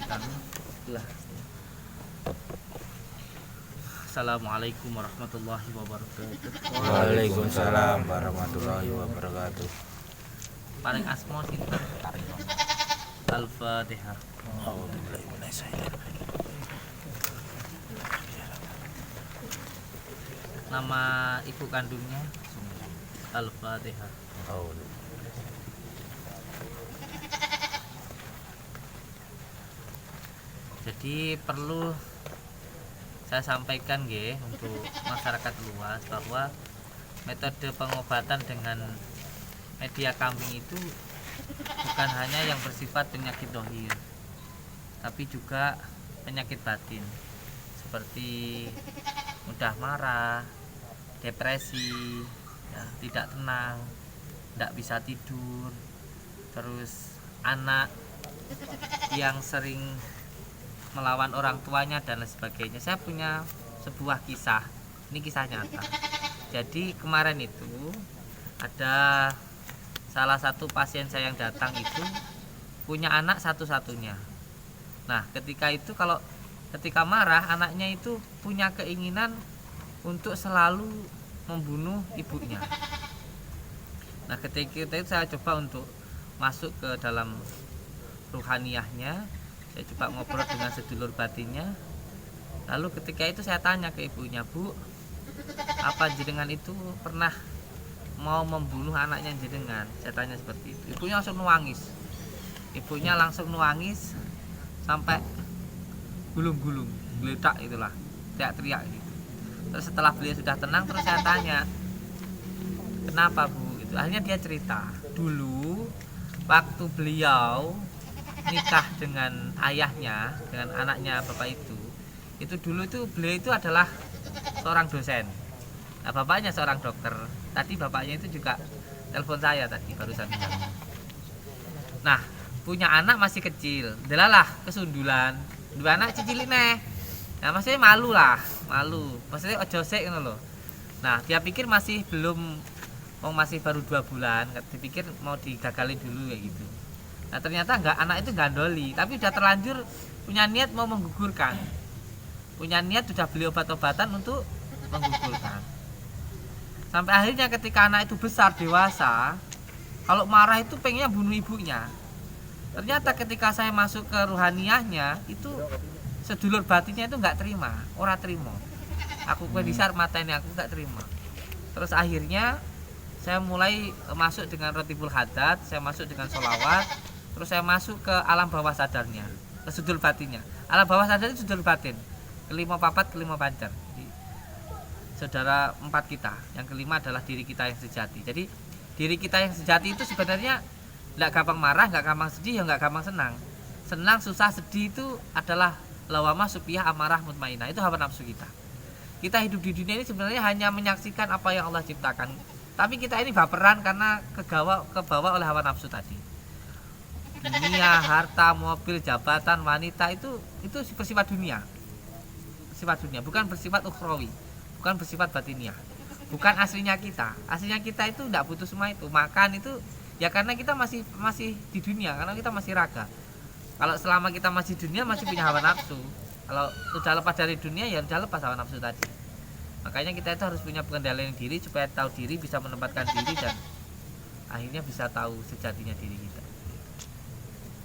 kami lah. Assalamualaikum warahmatullahi wabarakatuh. Waalaikumsalam warahmatullahi wabarakatuh. Paling asmo sinten? Al-Fatihah. A'udzubillahi minasyaitonir rajim. Nama ibu kandungnya Al-Fatihah. Jadi perlu saya sampaikan nggih untuk masyarakat luas bahwa metode pengobatan dengan media kambing itu bukan hanya yang bersifat penyakit dohir, tapi juga penyakit batin seperti mudah marah, depresi, ya, tidak tenang, tidak bisa tidur, terus anak yang sering melawan orang tuanya dan lain sebagainya. Saya punya sebuah kisah, ini kisah nyata. Jadi kemarin itu ada salah satu pasien saya yang datang itu punya anak satu-satunya. Nah ketika itu ketika marah, anaknya itu punya keinginan untuk selalu membunuh ibunya. Nah ketika itu saya coba untuk masuk ke dalam ruhaniyahnya, saya coba ngobrol dengan sedulur batinnya. Lalu ketika itu saya tanya ke ibunya, "Bu, apa jenengan itu pernah mau membunuh anaknya jenengan?" Saya tanya seperti itu. Ibunya langsung nuangis sampai gulung-gulung, geledak itulah, teriak-teriak gitu. Terus setelah beliau sudah tenang, terus saya tanya, "Kenapa, Bu?" Gitu. Akhirnya dia cerita, dulu waktu beliau nikah dengan ayahnya, dengan anaknya bapak itu dulu itu beliau itu adalah seorang dosen. Nah, bapaknya seorang dokter. Tadi bapaknya itu juga telepon saya tadi barusan. Nah, punya anak masih kecil, delalah kesundulan. Dua anak cicilin neh. Nah, maksudnya malu. Maksudnya ojo sik ngono lho. Nah, dia pikir masih baru 2 bulan, dipikir mau digagalin dulu kayak gitu. Nah ternyata enggak, anak itu gandoli, tapi udah terlanjur punya niat mau menggugurkan. Punya niat sudah beli obat-obatan untuk menggugurkan. Sampai akhirnya ketika anak itu besar, dewasa, kalau marah itu pengennya bunuh ibunya. Ternyata ketika saya masuk ke ruhaniyahnya, itu sedulur batinnya itu enggak terima, ora terima. Aku pedisar mata ini, aku enggak terima. Terus akhirnya saya mulai masuk dengan rotibul hadat, saya masuk dengan sholawat. Terus saya masuk ke alam bawah sadarnya, ke sudul batinnya. Alam bawah sadar itu sudul batin, kelima papat, kelima pancar. Saudara 4 kita, yang kelima adalah diri kita yang sejati. Jadi diri kita yang sejati itu sebenarnya nggak gampang marah, nggak gampang sedih, ya nggak gampang senang. Senang, susah, sedih itu adalah lawamah, supiyah, amarah, mutmainah. Itu hawa nafsu kita. Kita hidup di dunia ini sebenarnya hanya menyaksikan apa yang Allah ciptakan. Tapi kita ini baperan karena kebawa oleh hawa nafsu tadi. Dunia, harta, mobil, jabatan, wanita itu bersifat dunia. Bersifat dunia, bukan bersifat ukhrawi, bukan bersifat batiniah. Bukan aslinya kita. Aslinya kita itu tidak butuh semua itu. Makan itu ya karena kita masih di dunia, karena kita masih raga. Kalau selama kita masih dunia masih punya hawa nafsu. Kalau sudah lepas dari dunia ya sudah lepas hawa nafsu tadi. Makanya kita itu harus punya pengendalian diri supaya tahu diri, bisa menempatkan diri dan akhirnya bisa tahu sejatinya diri kita.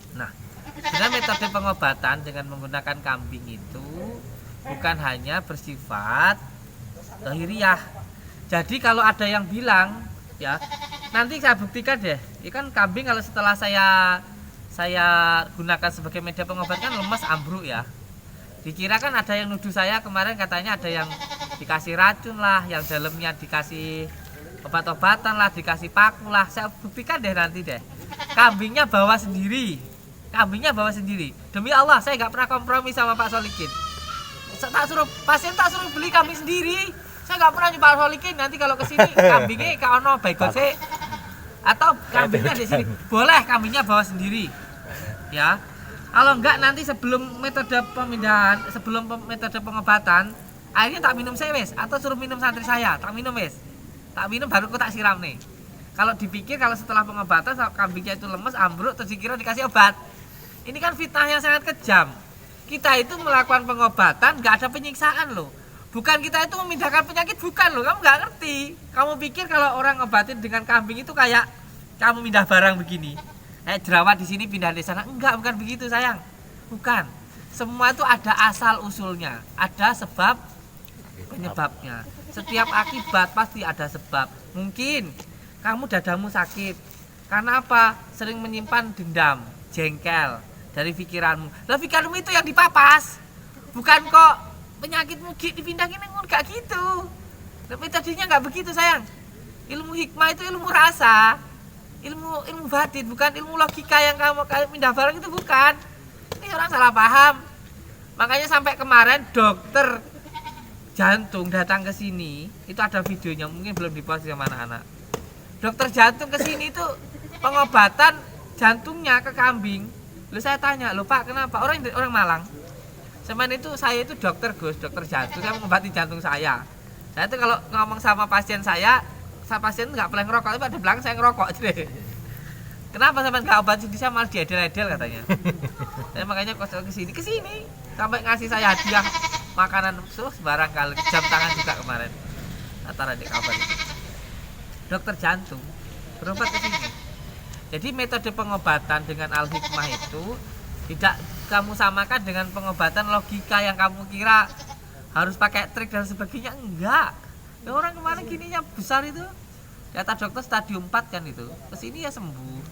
Nah, sebenarnya metode pengobatan dengan menggunakan kambing itu bukan hanya bersifat lahiriah. Jadi kalau ada yang bilang, ya nanti saya buktikan deh. Ini kan kambing kalau setelah saya gunakan sebagai media pengobatan kan lemes, ambruk ya. Dikira kan ada yang nuduh saya kemarin, katanya ada yang dikasih racun lah, yang dalamnya dikasih obat-obatan lah, dikasih paku lah. Saya buktikan deh nanti deh. Kambingnya bawa sendiri. Demi Allah saya nggak pernah kompromi sama Pak Solikin. Pasien tak suruh beli kambing sendiri. Saya nggak pernah nyoba Solikin. Nanti kalau kesini kambingnya kaono baikot sih, atau kambingnya di sini. Boleh kambingnya bawa sendiri. Ya. Kalau enggak nanti sebelum metode pengobatan, akhirnya tak minum saya wes, atau suruh minum santri saya, tak minum wes. Tak minum baru aku tak siram nih. Kalau dipikir kalau setelah pengobatan kambingnya itu lemes, ambruk, terus dikira dikasih obat. Ini kan fitnah yang sangat kejam. Kita itu melakukan pengobatan nggak ada penyiksaan loh. Bukan kita itu memindahkan penyakit, bukan loh. Kamu nggak ngerti. Kamu pikir kalau orang ngobatin dengan kambing itu kayak kamu pindah barang begini. Jerawat di sini pindah di sana. Enggak, bukan begitu sayang. Bukan. Semua itu ada asal usulnya, ada sebab penyebabnya. Setiap akibat pasti ada sebab. Mungkin kamu dadamu sakit. Karena apa? Sering menyimpan dendam, jengkel dari pikiranmu. Lah pikiranmu itu yang dipapas. Bukan kok penyakitmu dipindahin, enggak gitu. Metodenya enggak begitu sayang. Ilmu hikmah itu ilmu rasa, ilmu batin, bukan ilmu logika yang kamu kayak pindah barang itu bukan. Ini orang salah paham. Makanya sampai kemarin dokter jantung datang ke sini, itu ada videonya, mungkin belum dipost sama anak-anak. Dokter jantung ke sini itu pengobatan jantungnya ke kambing. Lalu saya tanya, "Loh Pak, kenapa?" Orang Malang. Semen itu saya itu dokter Gus, dokter jantung, saya mengobati jantung saya. Saya itu kalau ngomong sama pasien saya pasien nggak boleh ngerokok, tapi ada belakang saya ngerokok. Jadi, kenapa sampai nggak obat sendiri, saya malah diedel-edel katanya. Saya makanya kok ke sini sampai ngasih saya hadiah makanan sembarang kali, jam tangan juga kemarin. Antara di kabar itu. Dokter jantung berobat ke sini. Jadi metode pengobatan dengan al-hikmah itu tidak kamu samakan dengan pengobatan logika yang kamu kira harus pakai trik dan sebagainya. Enggak. Ya orang kemarin gininya besar itu. Kata dokter stadium 4 kan itu. Kesini ya sembuh.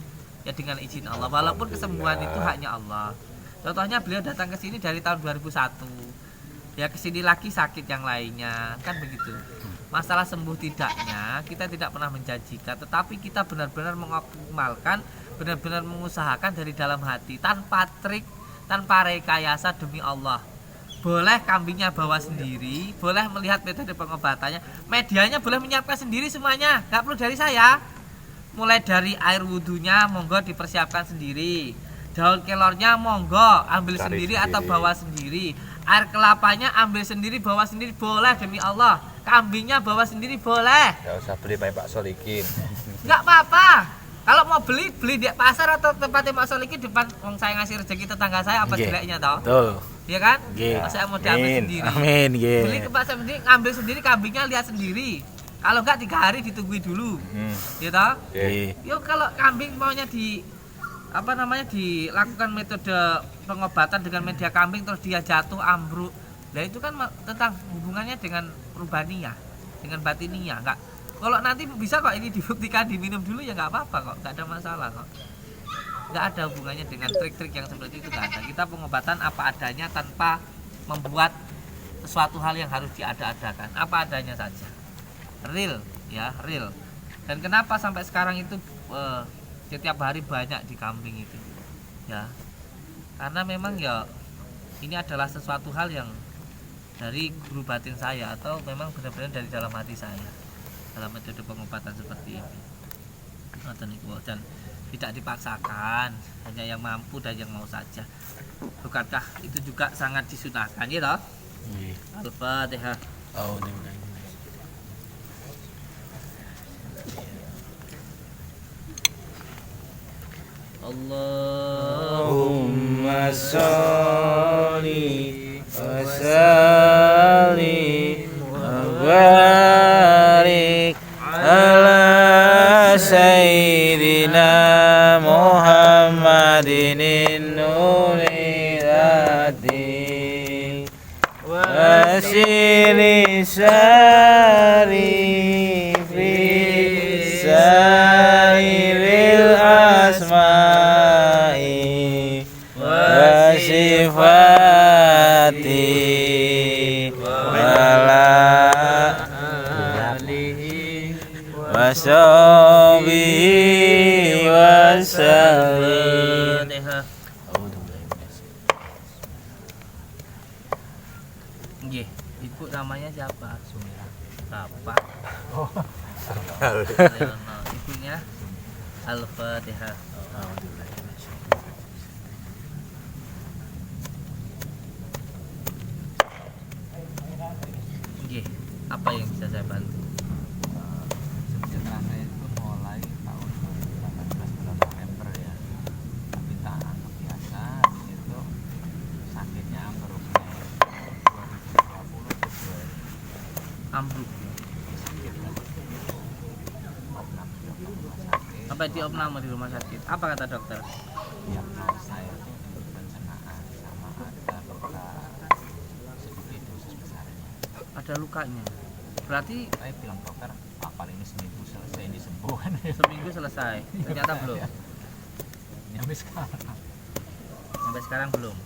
Ya dengan izin Allah. Walaupun kesembuhan itu haknya Allah. Contohnya beliau datang ke sini dari tahun 2001. Ya kesini lagi sakit yang lainnya. Kan begitu. Masalah sembuh tidaknya kita tidak pernah menjanjikan, tetapi kita benar-benar mengoptimalkan, benar-benar mengusahakan dari dalam hati, tanpa trik, tanpa rekayasa, demi Allah. Boleh kambingnya bawa sendiri, boleh melihat metode pengobatannya, medianya boleh menyiapkan sendiri semuanya, nggak perlu dari saya. Mulai dari air wudhunya monggo dipersiapkan sendiri, daun kelornya monggo ambil sendiri atau bawa sendiri, air kelapanya ambil sendiri bawa sendiri, boleh demi Allah. Kambingnya bawa sendiri boleh. Gak usah beli Pak Solikin. Nggak apa-apa. Kalau mau beli di pasar atau tempatnya Pak Solikin depan, saya ngasih rezeki tetangga saya apa jeleknya toh? Betul. Iya kan? Nggih. Saya mau diambil sendiri. Amin, nggih. Beli ke pasar sendiri, ngambil sendiri kambingnya, lihat sendiri. Kalau enggak 3 hari ditungguin dulu. Iya toh? Nggih. Yuk kalau kambing maunya dilakukan metode pengobatan dengan media kambing terus dia jatuh ambruk. Nah itu kan tentang hubungannya dengan rubaniyah, dengan batiniyah. Enggak. Kalau nanti bisa kok ini dibuktikan diminum dulu ya nggak apa-apa kok, nggak ada masalah kok. Nggak ada hubungannya dengan trik-trik yang seperti itu, nggak ada. Kita pengobatan apa adanya tanpa membuat sesuatu hal yang harus diada-adakan, apa adanya saja. Real, ya real. Dan kenapa sampai sekarang itu setiap hari banyak di kambing itu, ya? Karena memang ya ini adalah sesuatu hal yang dari guru batin saya atau memang benar-benar dari dalam hati saya dalam metode pengobatan seperti ini. Dan tidak dipaksakan, hanya yang mampu dan yang mau saja. Bukankah itu juga sangat disunahkan ya toh? Al-Fatihah. Allahumma sholli wa sallim wa barik ala sayyidina Muhammadin nuril wa siri sari fi sairil asma'i wa sifati wala alihi wa sahbihi wa sallim. Nggih, ibu namanya siapa? Bapak. Ibunya Al-Fatihah. Nggih, apa yang bisa saya bantu? Cedera saya itu mulai tahun 18 bulan November ya, tapi tak anggap biasa. ambruk sakit kan. Opnam di rumah sakit. sampai diopname di rumah sakit. Apa kata dokter? Diagnosa itu di pencernaan sama ada luka sedikit usus besarnya. Ada lukanya. Berarti Saya bilang dokter, apa ini seminggu selesai ini sembuh kan? seminggu selesai. Ternyata belum. Ini habis sekarang. Sampai sekarang belum.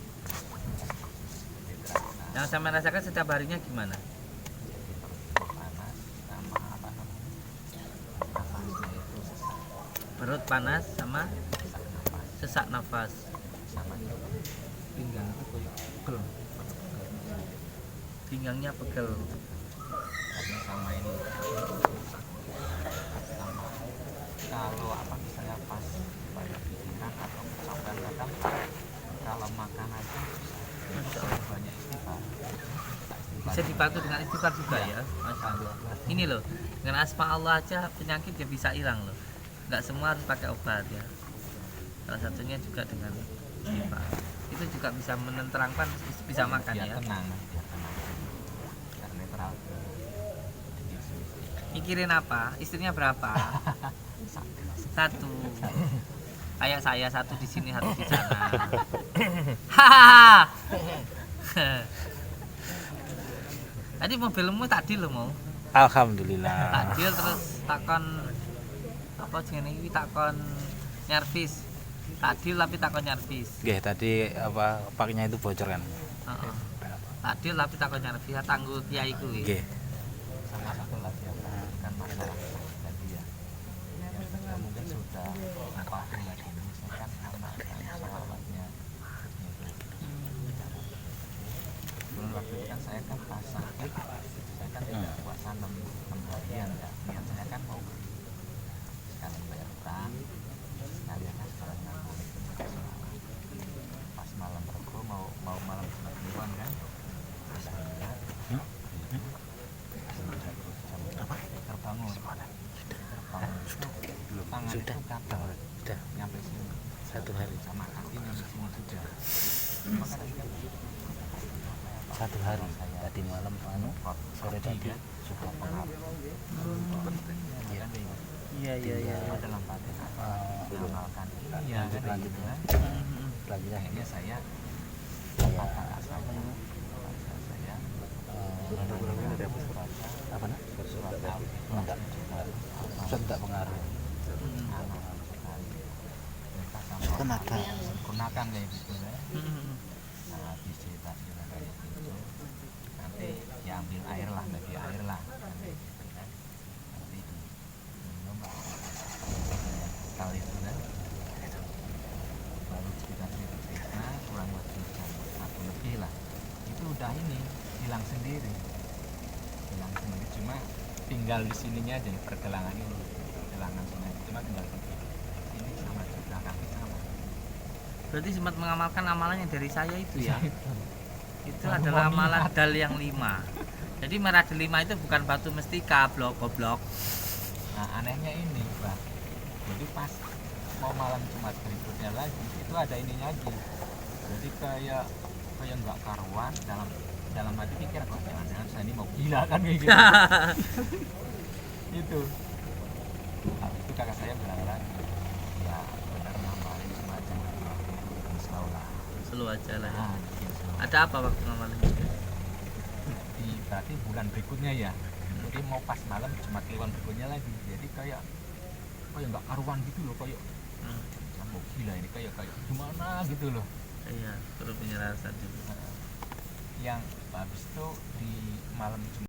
Yang saya merasakan setiap harinya gimana? Panas sama apa namanya? Nafasnya itu sesak Perut panas sama nafas sesak nafas. sama pinggang itu kayak pegel. Pinggangnya pegel. Tapi sama ini sama kalau apa misalnya pas pada pikiran atau kecapean kadang kalau makan aja Masya susah banyak istighfar. Bisa dibantu dengan istighfar juga ya. Masya Allah. Ini loh, dengan asma Allah aja penyakit ya bisa hilang loh. Nggak semua harus pakai obat ya. Salah satunya juga dengan istighfar. Itu juga bisa menenteramkan, bisa makan Biar ya. tenang, biar tenang, biar netral. Mikirin apa? Istrinya berapa? Satu. Kayak saya, satu di sini, satu di sana. Hahaha. Tadi mobilmu tadi lo mau? Alhamdulillah. Tadi terus takon apa jenenge iki takon nyervis. Tadi tapi takon nyervis. Nggih, tadi apa paknya itu bocor kan? Heeh. Tadi tapi takon nyervis tangguh kiai kuwi. Nggih. Sama satu lagi yang kan masalah tadi ya, yang kita mungkin sudah apa lagi misalkan anak sholawatnya belum waktu itu kan saya kan pas sakit saya kan tidak puasa 6 harian ya, niat saya kan mau sekalian bayar utang sekalian kan sekalian ngabuburit sholawat. Pas malam rebo mau malam Jumat Kliwon kan Bismillah terbangun tangan Sudah. itu gatal Sudah nyampe sini 1 hari. sama kaki nyampe sini sudah maka tadi kan 1 hari. Tadi malam sore tadi sudah pengaruh ya kan Iya iya iya. dalam batin apa mengamalkan ini ya kan lanjut gitu kan selanjutnya akhirnya saya saya kakak saya berpuasa apa nah? bersurat al Enggak. Sudah pengaruh. Tenaga. gunakan kayak gitu ya. Hmm. Nah, dicetak juga kayak gitu. Nanti ya ambil air lah, bagi air lah. Nanti minum kali itu kan. Lalu kita cerita kurang lebih jam 1 lebih lah. Itu udah ini hilang sendiri. Hilang sendiri cuma tinggal di sininya aja nih pergelangan ini. Pergelangan sini cuma tinggal di ini sama juga kaki sama. Berarti sempat mengamalkan amalan yang dari saya itu ya. Itu Baru adalah mau amalan niat. dal yang 5. Jadi merah del 5 itu bukan batu mestika, goblok. Nah anehnya ini Pak, jadi pas mau malam Jumat berikutnya lagi itu ada ininya lagi. Jadi kayak nggak karuan dalam hati pikir kok jangan-jangan saya ini mau gila kan kayak gitu. Itu. Habis itu kakak saya bilang lagi, ya benar ngamalin semacam bikin slow lah. Selalu aja lah. Nah, bikin slow. Ada apa waktu ngamalin? Berarti bulan berikutnya ya. Jadi mau pas malam Jumat Kliwon berikutnya lagi. Jadi kayak nggak karuan gitu loh, kayak mau gila ini kayak gimana gitu loh. Iya, turut menyerahkan juga. Yang habis itu di malam Jumat